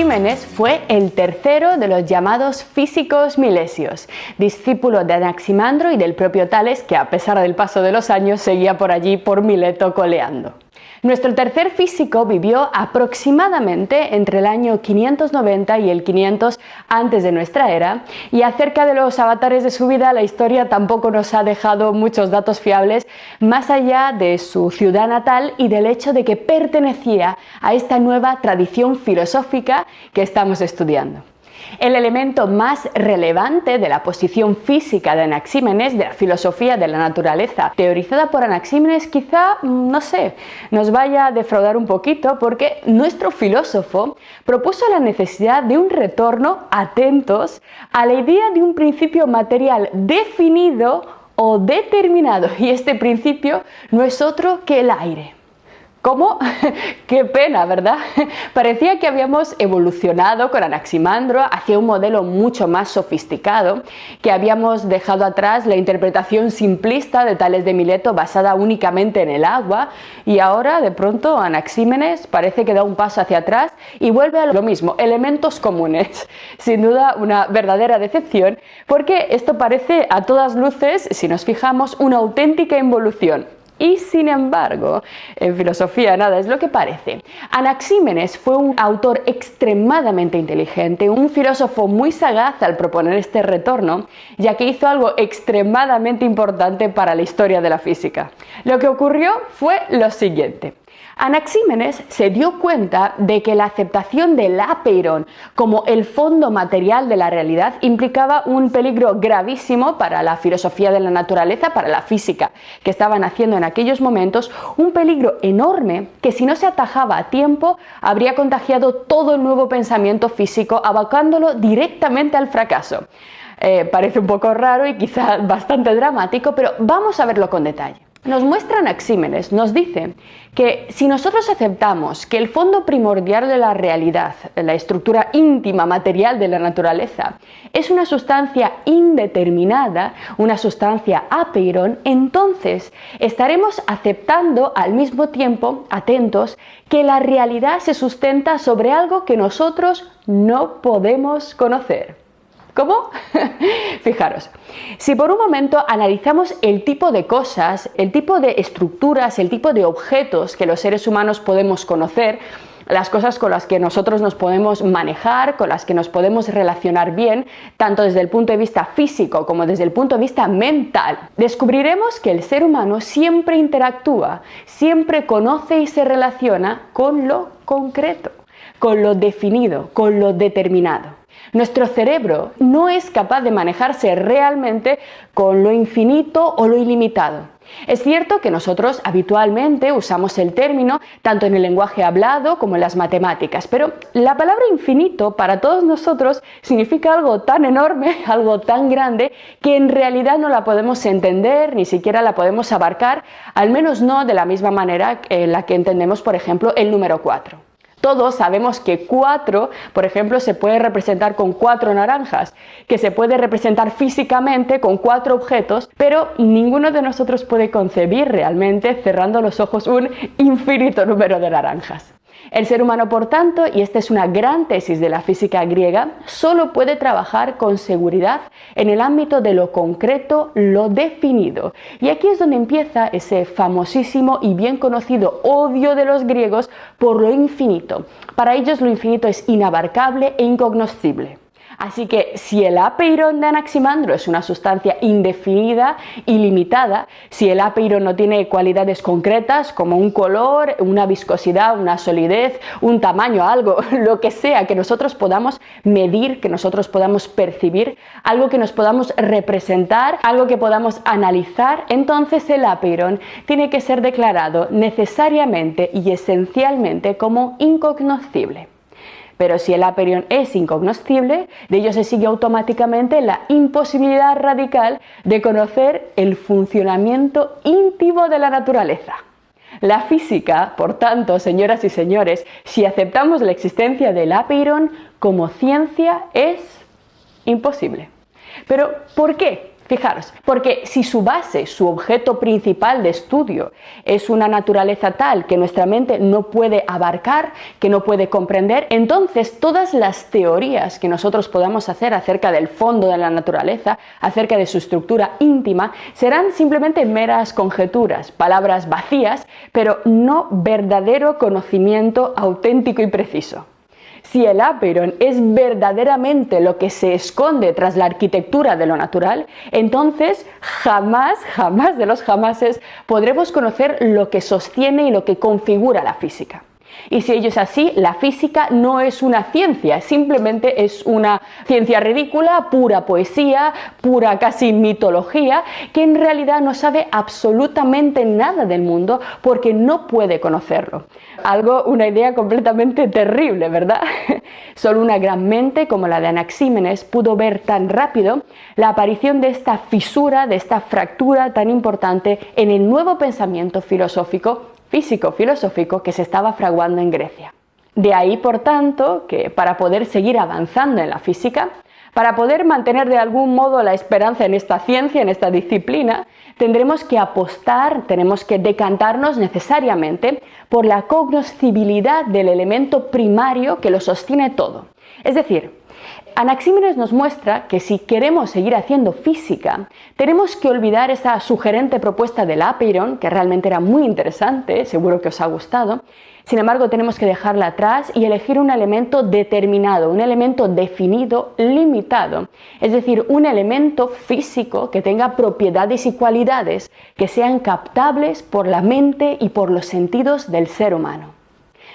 Anaxímenes fue el tercero de los llamados físicos milesios, discípulo de Anaximandro y del propio Tales, que a pesar del paso de los años seguía por allí por Mileto coleando. Nuestro tercer físico vivió aproximadamente entre el año 590 y el 500 antes de nuestra era, y acerca de los avatares de su vida la historia tampoco nos ha dejado muchos datos fiables más allá de su ciudad natal y del hecho de que pertenecía a esta nueva tradición filosófica que estamos estudiando. El elemento más relevante de la posición física de Anaxímenes, de la filosofía de la naturaleza teorizada por Anaxímenes, quizá, no sé, nos vaya a defraudar un poquito, porque nuestro filósofo propuso la necesidad de un retorno, atentos, a la idea de un principio material definido o determinado, y este principio no es otro que el aire. ¿Cómo? ¡Qué pena!, ¿verdad? Parecía que habíamos evolucionado con Anaximandro hacia un modelo mucho más sofisticado, que habíamos dejado atrás la interpretación simplista de Tales de Mileto basada únicamente en el agua, y ahora de pronto Anaxímenes parece que da un paso hacia atrás y vuelve a lo mismo, elementos comunes. Sin duda una verdadera decepción, porque esto parece a todas luces, si nos fijamos, una auténtica involución. Y sin embargo, en filosofía nada es lo que parece. Anaxímenes fue un autor extremadamente inteligente, un filósofo muy sagaz al proponer este retorno, ya que hizo algo extremadamente importante para la historia de la física. Lo que ocurrió fue lo siguiente. Anaxímenes se dio cuenta de que la aceptación del apeiron como el fondo material de la realidad implicaba un peligro gravísimo para la filosofía de la naturaleza, para la física que estaban haciendo en aquellos momentos, un peligro enorme que, si no se atajaba a tiempo, habría contagiado todo el nuevo pensamiento físico, abocándolo directamente al fracaso. Parece un poco raro y quizá bastante dramático, pero vamos a verlo con detalle. Nos muestra Anaxímenes, nos dice que si nosotros aceptamos que el fondo primordial de la realidad, la estructura íntima material de la naturaleza, es una sustancia indeterminada, una sustancia apeiron, entonces estaremos aceptando al mismo tiempo, atentos, que la realidad se sustenta sobre algo que nosotros no podemos conocer. ¿Cómo? Fijaros, si por un momento analizamos el tipo de cosas, el tipo de estructuras, el tipo de objetos que los seres humanos podemos conocer, las cosas con las que nosotros nos podemos manejar, con las que nos podemos relacionar bien, tanto desde el punto de vista físico como desde el punto de vista mental, descubriremos que el ser humano siempre interactúa, siempre conoce y se relaciona con lo concreto, con lo definido, con lo determinado. Nuestro cerebro no es capaz de manejarse realmente con lo infinito o lo ilimitado. Es cierto que nosotros habitualmente usamos el término tanto en el lenguaje hablado como en las matemáticas, pero la palabra infinito para todos nosotros significa algo tan enorme, algo tan grande, que en realidad no la podemos entender, ni siquiera la podemos abarcar, al menos no de la misma manera en la que entendemos, por ejemplo, el número 4. Todos sabemos que 4, por ejemplo, se puede representar con 4 naranjas, que se puede representar físicamente con 4 objetos, pero ninguno de nosotros puede concebir realmente, cerrando los ojos, un infinito número de naranjas. El ser humano, por tanto, y esta es una gran tesis de la física griega, solo puede trabajar con seguridad en el ámbito de lo concreto, lo definido. Y aquí es donde empieza ese famosísimo y bien conocido odio de los griegos por lo infinito. Para ellos lo infinito es inabarcable e incognoscible. Así que si el apeiron de Anaximandro es una sustancia indefinida, ilimitada, si el apeiron no tiene cualidades concretas como un color, una viscosidad, una solidez, un tamaño, algo, lo que sea que nosotros podamos medir, que nosotros podamos percibir, algo que nos podamos representar, algo que podamos analizar, entonces el apeiron tiene que ser declarado necesariamente y esencialmente como incognoscible. Pero si el apeiron es incognoscible, de ello se sigue automáticamente la imposibilidad radical de conocer el funcionamiento íntimo de la naturaleza. La física, por tanto, señoras y señores, si aceptamos la existencia del apeiron como ciencia, es imposible. ¿Pero por qué? Fijaros, porque si su base, su objeto principal de estudio es una naturaleza tal que nuestra mente no puede abarcar, que no puede comprender, entonces todas las teorías que nosotros podamos hacer acerca del fondo de la naturaleza, acerca de su estructura íntima, serán simplemente meras conjeturas, palabras vacías, pero no verdadero conocimiento auténtico y preciso. Si el Apeiron es verdaderamente lo que se esconde tras la arquitectura de lo natural, entonces jamás de los jamases podremos conocer lo que sostiene y lo que configura la física. Y si ello es así, la física no es una ciencia, simplemente es una ciencia ridícula, pura poesía, pura casi mitología, que en realidad no sabe absolutamente nada del mundo porque no puede conocerlo. Una idea completamente terrible, ¿verdad? Solo una gran mente como la de Anaxímenes pudo ver tan rápido la aparición de esta fisura, de esta fractura tan importante en el nuevo pensamiento físico-filosófico que se estaba fraguando en Grecia. De ahí, por tanto, que para poder seguir avanzando en la física, para poder mantener de algún modo la esperanza en esta ciencia, en esta disciplina, tendremos que apostar, tenemos que decantarnos necesariamente por la cognoscibilidad del elemento primario que lo sostiene todo. Es decir, Anaxímenes nos muestra que si queremos seguir haciendo física, tenemos que olvidar esa sugerente propuesta del Apeiron, que realmente era muy interesante, seguro que os ha gustado. Sin embargo, tenemos que dejarla atrás y elegir un elemento determinado, un elemento definido, limitado, es decir, un elemento físico que tenga propiedades y cualidades que sean captables por la mente y por los sentidos del ser humano.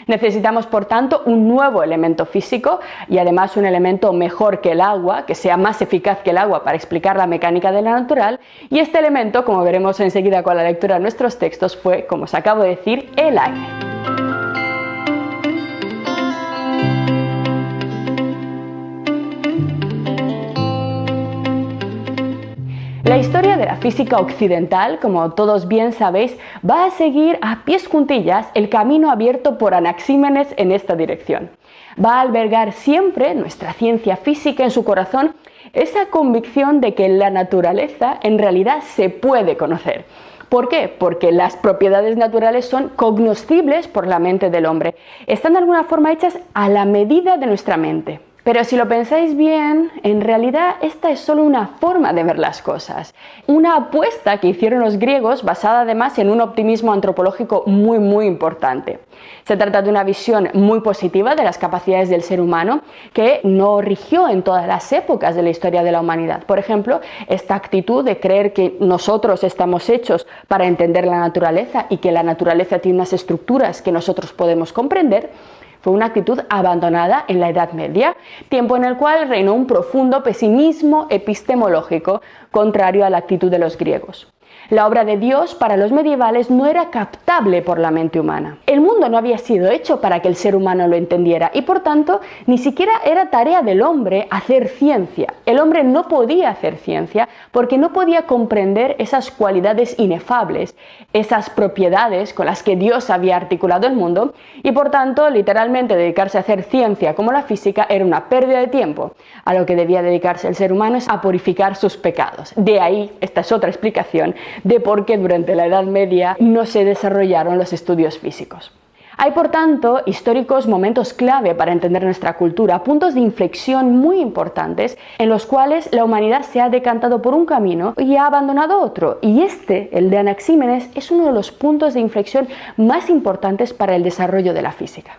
Necesitamos, por tanto, un nuevo elemento físico y además un elemento mejor que el agua, que sea más eficaz que el agua para explicar la mecánica de la natural, y este elemento, como veremos enseguida con la lectura de nuestros textos, fue, como os acabo de decir, el aire. La historia de la física occidental, como todos bien sabéis, va a seguir a pies juntillas el camino abierto por Anaxímenes en esta dirección. Va a albergar siempre nuestra ciencia física en su corazón esa convicción de que la naturaleza en realidad se puede conocer. ¿Por qué? Porque las propiedades naturales son cognoscibles por la mente del hombre. Están de alguna forma hechas a la medida de nuestra mente. Pero si lo pensáis bien, en realidad esta es solo una forma de ver las cosas. Una apuesta que hicieron los griegos basada además en un optimismo antropológico muy importante. Se trata de una visión muy positiva de las capacidades del ser humano que no rigió en todas las épocas de la historia de la humanidad. Por ejemplo, esta actitud de creer que nosotros estamos hechos para entender la naturaleza y que la naturaleza tiene unas estructuras que nosotros podemos comprender, fue una actitud abandonada en la Edad Media, tiempo en el cual reinó un profundo pesimismo epistemológico contrario a la actitud de los griegos. La obra de Dios para los medievales no era captable por la mente humana. El mundo no había sido hecho para que el ser humano lo entendiera y por tanto ni siquiera era tarea del hombre hacer ciencia. El hombre no podía hacer ciencia porque no podía comprender esas cualidades inefables, esas propiedades con las que Dios había articulado el mundo y por tanto literalmente dedicarse a hacer ciencia como la física era una pérdida de tiempo. A lo que debía dedicarse el ser humano es a purificar sus pecados. De ahí, esta es otra explicación de por qué durante la Edad Media no se desarrollaron los estudios físicos. Hay, por tanto, históricos momentos clave para entender nuestra cultura, puntos de inflexión muy importantes en los cuales la humanidad se ha decantado por un camino y ha abandonado otro. Y el de Anaxímenes, es uno de los puntos de inflexión más importantes para el desarrollo de la física.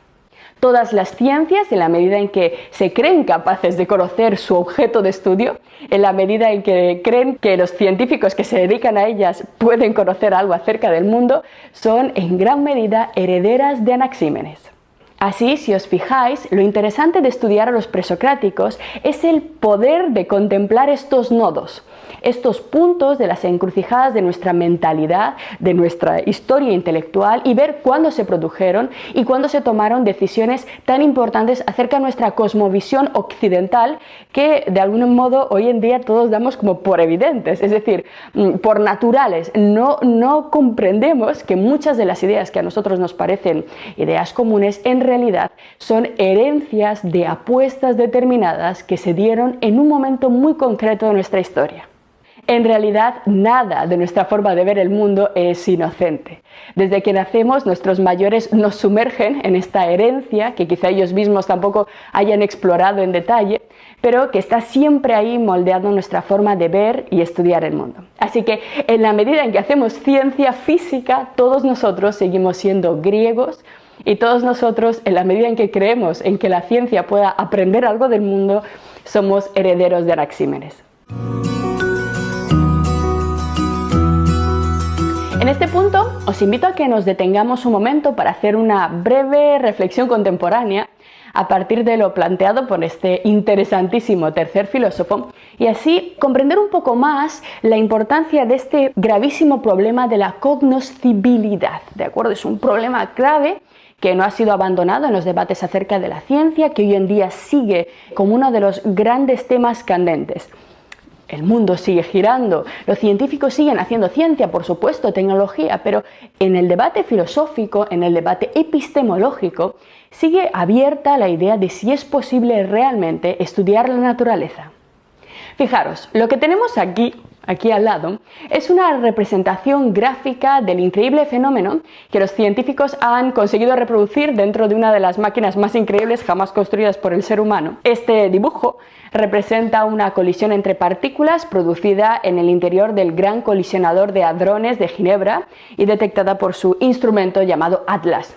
Todas las ciencias, en la medida en que se creen capaces de conocer su objeto de estudio, en la medida en que creen que los científicos que se dedican a ellas pueden conocer algo acerca del mundo, son en gran medida herederas de Anaxímenes. Así, si os fijáis, lo interesante de estudiar a los presocráticos es el poder de contemplar estos nodos, estos puntos de las encrucijadas de nuestra mentalidad, de nuestra historia intelectual y ver cuándo se produjeron y cuándo se tomaron decisiones tan importantes acerca de nuestra cosmovisión occidental que de algún modo hoy en día todos damos como por evidentes, es decir, por naturales. No comprendemos que muchas de las ideas que a nosotros nos parecen ideas comunes en realidad son herencias de apuestas determinadas que se dieron en un momento muy concreto de nuestra historia. En realidad, nada de nuestra forma de ver el mundo es inocente. Desde que nacemos, nuestros mayores nos sumergen en esta herencia que quizá ellos mismos tampoco hayan explorado en detalle, pero que está siempre ahí moldeando nuestra forma de ver y estudiar el mundo. Así que en la medida en que hacemos ciencia física, todos nosotros seguimos siendo griegos y todos nosotros, en la medida en que creemos en que la ciencia pueda aprender algo del mundo, somos herederos de Anaxímenes. En este punto os invito a que nos detengamos un momento para hacer una breve reflexión contemporánea a partir de lo planteado por este interesantísimo tercer filósofo y así comprender un poco más la importancia de este gravísimo problema de la cognoscibilidad, ¿de acuerdo? Es un problema grave que no ha sido abandonado en los debates acerca de la ciencia, que hoy en día sigue como uno de los grandes temas candentes. El mundo sigue girando, los científicos siguen haciendo ciencia, por supuesto, tecnología, pero en el debate filosófico, en el debate epistemológico, sigue abierta la idea de si es posible realmente estudiar la naturaleza. Fijaros, lo que tenemos aquí al lado, es una representación gráfica del increíble fenómeno que los científicos han conseguido reproducir dentro de una de las máquinas más increíbles jamás construidas por el ser humano. Este dibujo representa una colisión entre partículas producida en el interior del Gran Colisionador de Hadrones de Ginebra y detectada por su instrumento llamado Atlas.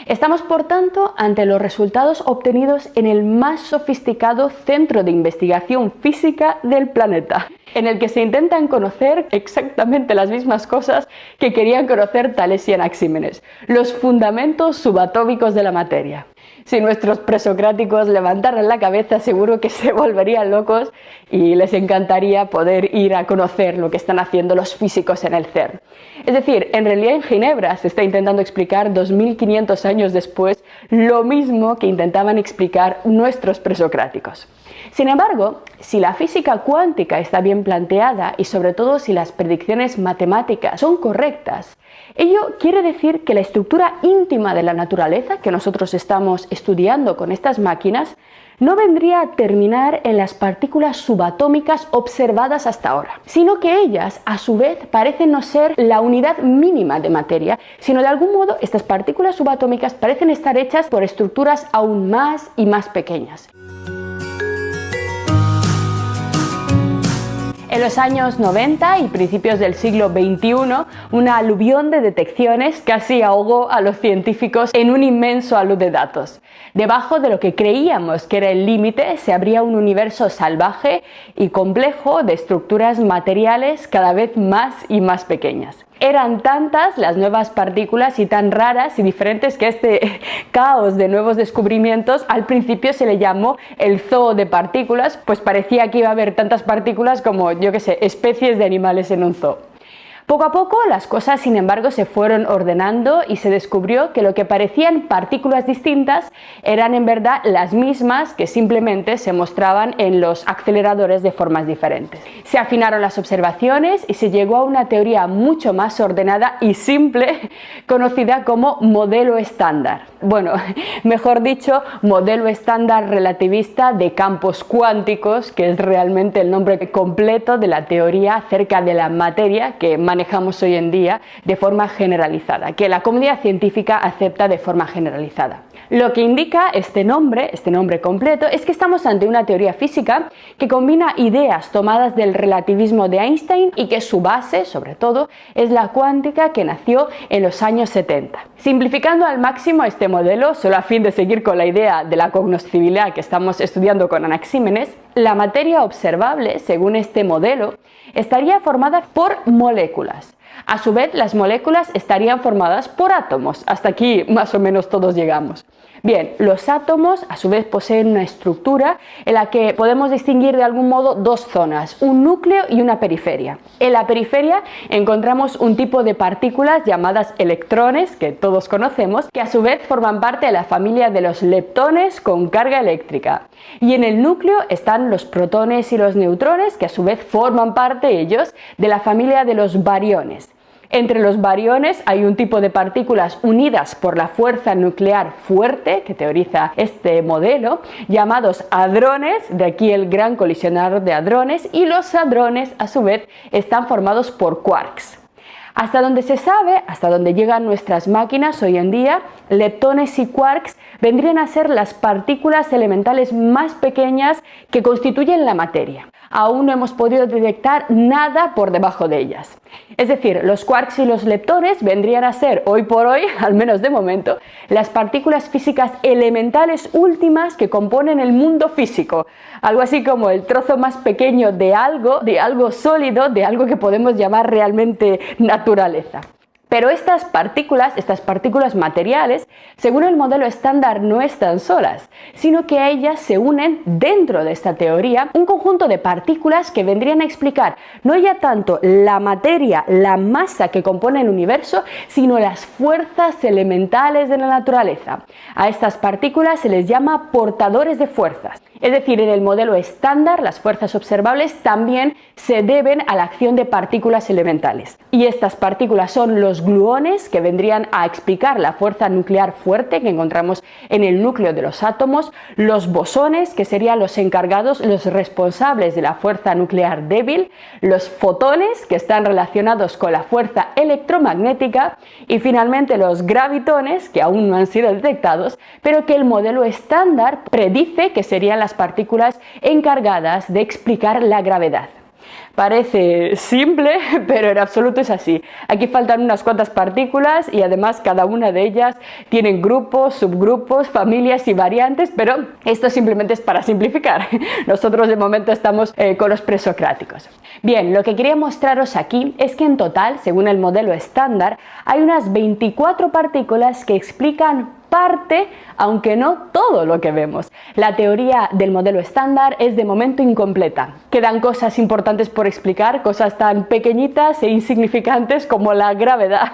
Estamos, por tanto, ante los resultados obtenidos en el más sofisticado centro de investigación física del planeta, en el que se intentan conocer exactamente las mismas cosas que querían conocer Tales y Anaxímenes, los fundamentos subatómicos de la materia. Si nuestros presocráticos levantaran la cabeza, seguro que se volverían locos y les encantaría poder ir a conocer lo que están haciendo los físicos en el CERN. Es decir, en realidad en Ginebra se está intentando explicar 2500 años después lo mismo que intentaban explicar nuestros presocráticos. Sin embargo, si la física cuántica está bien planteada y sobre todo si las predicciones matemáticas son correctas, ello quiere decir que la estructura íntima de la naturaleza que nosotros estamos estudiando con estas máquinas no vendría a terminar en las partículas subatómicas observadas hasta ahora, sino que ellas, a su vez, parecen no ser la unidad mínima de materia, sino de algún modo estas partículas subatómicas parecen estar hechas por estructuras aún más y más pequeñas. En los años 90 y principios del siglo XXI, una aluvión de detecciones casi ahogó a los científicos en un inmenso alud de datos. Debajo de lo que creíamos que era el límite se abría un universo salvaje y complejo de estructuras materiales cada vez más y más pequeñas. Eran tantas las nuevas partículas y tan raras y diferentes que este caos de nuevos descubrimientos al principio se le llamó el zoo de partículas, pues parecía que iba a haber tantas partículas como, yo qué sé, especies de animales en un zoo. Poco a poco las cosas, sin embargo, se fueron ordenando y se descubrió que lo que parecían partículas distintas eran en verdad las mismas que simplemente se mostraban en los aceleradores de formas diferentes. Se afinaron las observaciones y se llegó a una teoría mucho más ordenada y simple conocida como modelo estándar. Bueno, mejor dicho, modelo estándar relativista de campos cuánticos, que es realmente el nombre completo de la teoría acerca de la materia que manejamos hoy en día de forma generalizada, que la comunidad científica acepta de forma generalizada. Lo que indica este nombre completo es que estamos ante una teoría física que combina ideas tomadas del relativismo de Einstein y que su base, sobre todo, es la cuántica que nació en los años 70. Simplificando al máximo este modelo, solo a fin de seguir con la idea de la cognoscibilidad que estamos estudiando con Anaxímenes, la materia observable, según este modelo, estaría formada por moléculas. A su vez, las moléculas estarían formadas por átomos. Hasta aquí más o menos todos llegamos. Bien, los átomos a su vez poseen una estructura en la que podemos distinguir de algún modo dos zonas, un núcleo y una periferia. En la periferia encontramos un tipo de partículas llamadas electrones, que todos conocemos, que a su vez forman parte de la familia de los leptones con carga eléctrica. Y en el núcleo están los protones y los neutrones, que a su vez forman parte ellos de la familia de los bariones. Entre los bariones hay un tipo de partículas unidas por la fuerza nuclear fuerte, que teoriza este modelo, llamados hadrones, de aquí el gran colisionador de hadrones, y los hadrones a su vez están formados por quarks. Hasta donde se sabe, hasta donde llegan nuestras máquinas hoy en día, leptones y quarks vendrían a ser las partículas elementales más pequeñas que constituyen la materia. Aún no hemos podido detectar nada por debajo de ellas. Es decir, los quarks y los leptones vendrían a ser, hoy por hoy, al menos de momento, las partículas físicas elementales últimas que componen el mundo físico. Algo así como el trozo más pequeño de algo sólido, de algo que podemos llamar realmente naturaleza. Pero estas partículas materiales, según el modelo estándar, no están solas, sino que a ellas se unen, dentro de esta teoría, un conjunto de partículas que vendrían a explicar no ya tanto la materia, la masa que compone el universo, sino las fuerzas elementales de la naturaleza. A estas partículas se les llama portadores de fuerzas. Es decir, en el modelo estándar, las fuerzas observables también se deben a la acción de partículas elementales. Y estas partículas son los gluones, que vendrían a explicar la fuerza nuclear fuerte que encontramos en el núcleo de los átomos, los bosones, que serían los encargados, los responsables de la fuerza nuclear débil, los fotones, que están relacionados con la fuerza electromagnética, y finalmente los gravitones, que aún no han sido detectados, pero que el modelo estándar predice que serían las partículas encargadas de explicar la gravedad. Parece simple, pero en absoluto es así. Aquí faltan unas cuantas partículas y además cada una de ellas tienen grupos, subgrupos, familias y variantes, pero esto simplemente es para simplificar. Nosotros de momento estamos con los presocráticos. Bien, lo que quería mostraros aquí es que en total, según el modelo estándar, hay unas 24 partículas que explican parte, aunque no todo lo que vemos. La teoría del modelo estándar es de momento incompleta. Quedan cosas importantes por explicar, cosas tan pequeñitas e insignificantes como la gravedad.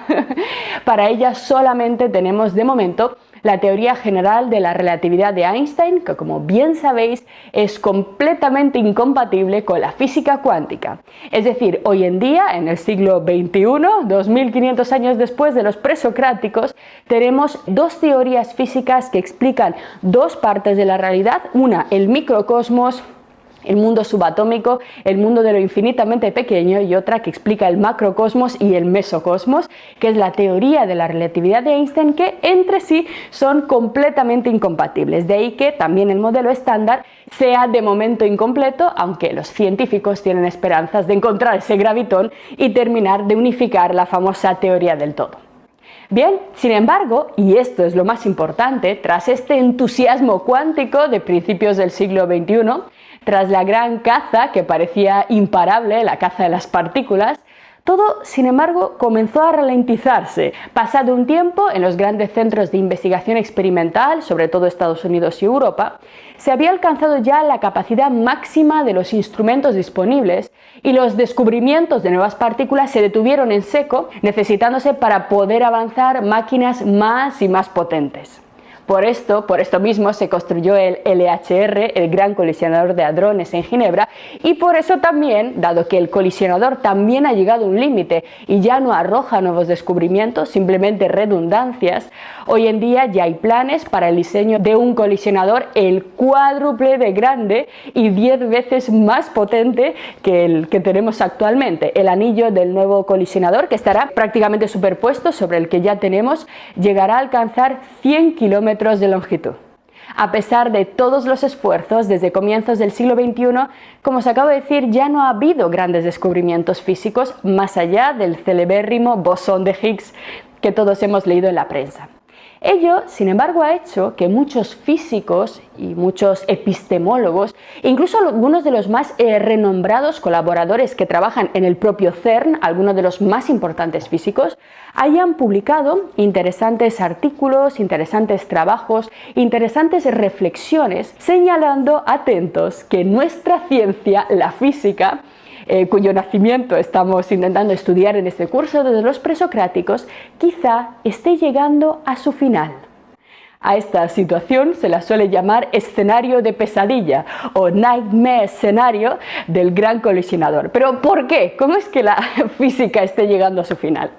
Para ellas solamente tenemos de momento la teoría general de la relatividad de Einstein, que como bien sabéis es completamente incompatible con la física cuántica. Es decir, hoy en día, en el siglo XXI, 2500 años después de los presocráticos, tenemos dos teorías físicas que explican dos partes de la realidad, una, el microcosmos, el mundo subatómico, el mundo de lo infinitamente pequeño, y otra que explica el macrocosmos y el mesocosmos, que es la teoría de la relatividad de Einstein, que entre sí son completamente incompatibles. De ahí que también el modelo estándar sea de momento incompleto, aunque los científicos tienen esperanzas de encontrar ese gravitón y terminar de unificar la famosa teoría del todo. Bien, sin embargo, y esto es lo más importante, tras este entusiasmo cuántico de principios del siglo XXI, tras la gran caza que parecía imparable, la caza de las partículas, todo, sin embargo, comenzó a ralentizarse. Pasado un tiempo, en los grandes centros de investigación experimental, sobre todo Estados Unidos y Europa, se había alcanzado ya la capacidad máxima de los instrumentos disponibles y los descubrimientos de nuevas partículas se detuvieron en seco, necesitándose para poder avanzar máquinas más y más potentes. Por esto mismo se construyó el LHR, el Gran Colisionador de Hadrones en Ginebra, y por eso también, dado que el colisionador también ha llegado a un límite y ya no arroja nuevos descubrimientos, simplemente redundancias, hoy en día ya hay planes para el diseño de un colisionador el cuádruple de grande y 10 veces más potente que el que tenemos actualmente. El anillo del nuevo colisionador, que estará prácticamente superpuesto sobre el que ya tenemos, llegará a alcanzar 100 kilómetros de longitud. A pesar de todos los esfuerzos desde comienzos del siglo XXI, como os acabo de decir, ya no ha habido grandes descubrimientos físicos más allá del celebérrimo bosón de Higgs que todos hemos leído en la prensa. Ello, sin embargo, ha hecho que muchos físicos y muchos epistemólogos, incluso algunos de los más renombrados colaboradores que trabajan en el propio CERN, algunos de los más importantes físicos, hayan publicado interesantes artículos, interesantes trabajos, interesantes reflexiones, señalando, atentos, que nuestra ciencia, la física, cuyo nacimiento estamos intentando estudiar en este curso desde los presocráticos, quizá esté llegando a su final. A esta situación se la suele llamar escenario de pesadilla o nightmare escenario del gran colisionador. ¿Pero por qué? ¿Cómo es que la física esté llegando a su final?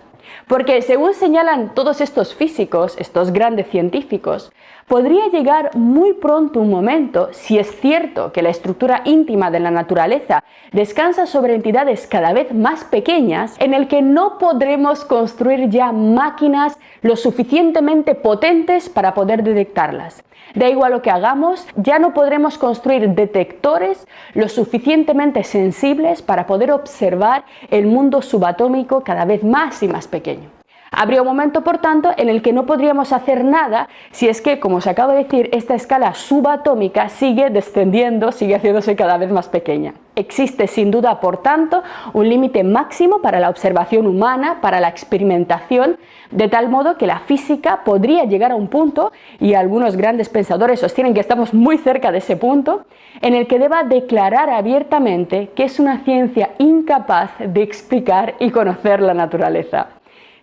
Porque según señalan todos estos físicos, estos grandes científicos, podría llegar muy pronto un momento, si es cierto que la estructura íntima de la naturaleza descansa sobre entidades cada vez más pequeñas, en el que no podremos construir ya máquinas lo suficientemente potentes para poder detectarlas. Da igual lo que hagamos, ya no podremos construir detectores lo suficientemente sensibles para poder observar el mundo subatómico cada vez más y más pequeño. Habría un momento, por tanto, en el que no podríamos hacer nada si es que, como os acabo de decir, esta escala subatómica sigue descendiendo, sigue haciéndose cada vez más pequeña. Existe sin duda, por tanto, un límite máximo para la observación humana, para la experimentación, de tal modo que la física podría llegar a un punto, y algunos grandes pensadores sostienen que estamos muy cerca de ese punto, en el que deba declarar abiertamente que es una ciencia incapaz de explicar y conocer la naturaleza.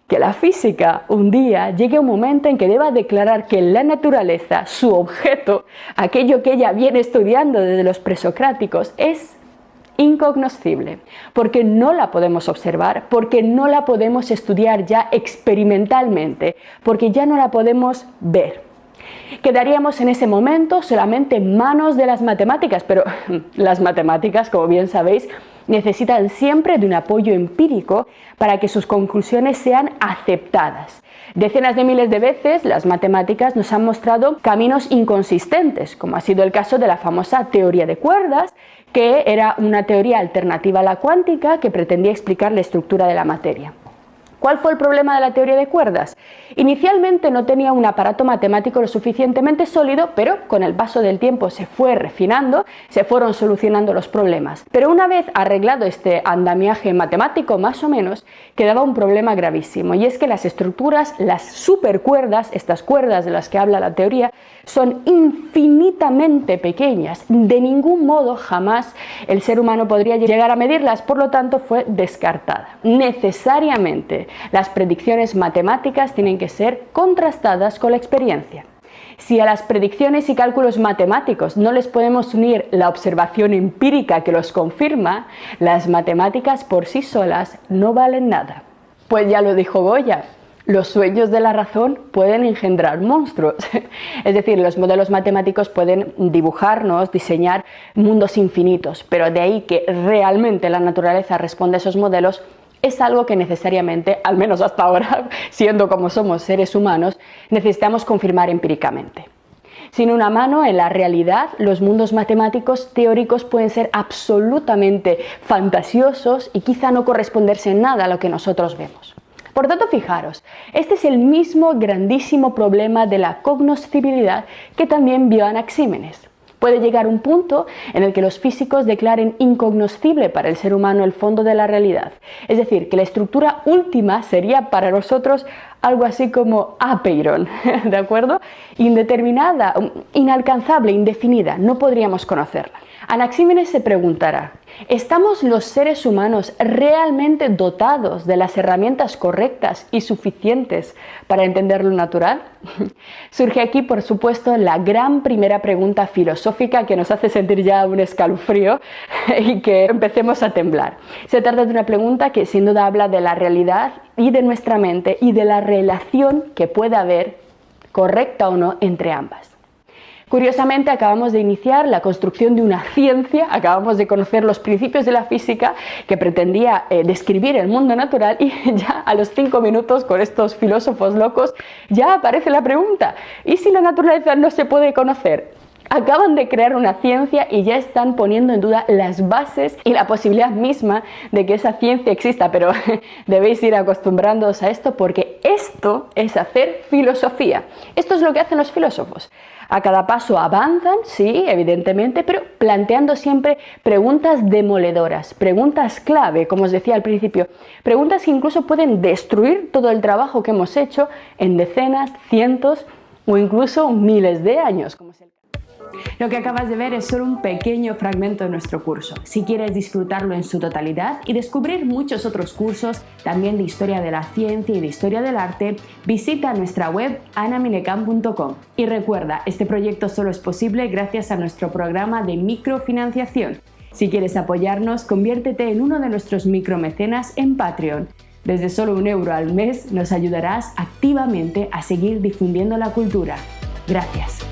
Que la física un día llegue a un momento en que deba declarar que la naturaleza, su objeto, aquello que ella viene estudiando desde los presocráticos, es incognoscible, porque no la podemos observar, porque no la podemos estudiar ya experimentalmente, porque ya no la podemos ver. Quedaríamos en ese momento solamente en manos de las matemáticas, pero las matemáticas, como bien sabéis, necesitan siempre de un apoyo empírico para que sus conclusiones sean aceptadas. Decenas de miles de veces las matemáticas nos han mostrado caminos inconsistentes, como ha sido el caso de la famosa teoría de cuerdas, que era una teoría alternativa a la cuántica que pretendía explicar la estructura de la materia. ¿Cuál fue el problema de la teoría de cuerdas? Inicialmente no tenía un aparato matemático lo suficientemente sólido, pero con el paso del tiempo se fue refinando, se fueron solucionando los problemas. Pero una vez arreglado este andamiaje matemático más o menos, quedaba un problema gravísimo, y es que las estructuras, las supercuerdas, estas cuerdas de las que habla la teoría, son infinitamente pequeñas. De ningún modo jamás el ser humano podría llegar a medirlas, por lo tanto fue descartada. Necesariamente las predicciones matemáticas tienen que ser contrastadas con la experiencia. Si a las predicciones y cálculos matemáticos no les podemos unir la observación empírica que los confirma, las matemáticas por sí solas no valen nada. Pues ya lo dijo Goya: los sueños de la razón pueden engendrar monstruos. Es decir, los modelos matemáticos pueden dibujarnos, diseñar mundos infinitos, pero de ahí que realmente la naturaleza responda a esos modelos es algo que necesariamente, al menos hasta ahora, siendo como somos seres humanos, necesitamos confirmar empíricamente. Sin una mano en la realidad, los mundos matemáticos teóricos pueden ser absolutamente fantasiosos y quizá no corresponderse en nada a lo que nosotros vemos. Por tanto, fijaros, este es el mismo grandísimo problema de la cognoscibilidad que también vio Anaxímenes. Puede llegar un punto en el que los físicos declaren incognoscible para el ser humano el fondo de la realidad. Es decir, que la estructura última sería para nosotros algo así como apeiron, ¿de acuerdo? Indeterminada, inalcanzable, indefinida, no podríamos conocerla. Anaxímenes se preguntará: ¿estamos los seres humanos realmente dotados de las herramientas correctas y suficientes para entender lo natural? Surge aquí, por supuesto, la gran primera pregunta filosófica que nos hace sentir ya un escalofrío y que empecemos a temblar. Se trata de una pregunta que sin duda habla de la realidad y de nuestra mente y de la relación que puede haber, correcta o no, entre ambas. Curiosamente, acabamos de iniciar la construcción de una ciencia, acabamos de conocer los principios de la física que pretendía describir el mundo natural, y ya a los 5 minutos, con estos filósofos locos, ya aparece la pregunta: ¿y si la naturaleza no se puede conocer? Acaban de crear una ciencia y ya están poniendo en duda las bases y la posibilidad misma de que esa ciencia exista, pero debéis ir acostumbrándoos a esto, porque esto es hacer filosofía. Esto es lo que hacen los filósofos. A cada paso avanzan, sí, evidentemente, pero planteando siempre preguntas demoledoras, preguntas clave, como os decía al principio, preguntas que incluso pueden destruir todo el trabajo que hemos hecho en decenas, cientos o incluso miles de años, como es el caso. Lo que acabas de ver es solo un pequeño fragmento de nuestro curso. Si quieres disfrutarlo en su totalidad y descubrir muchos otros cursos, también de historia de la ciencia y de historia del arte, visita nuestra web anaminecam.com. Y recuerda, este proyecto solo es posible gracias a nuestro programa de microfinanciación. Si quieres apoyarnos, conviértete en uno de nuestros micromecenas en Patreon. Desde solo 1 euro al mes nos ayudarás activamente a seguir difundiendo la cultura. Gracias.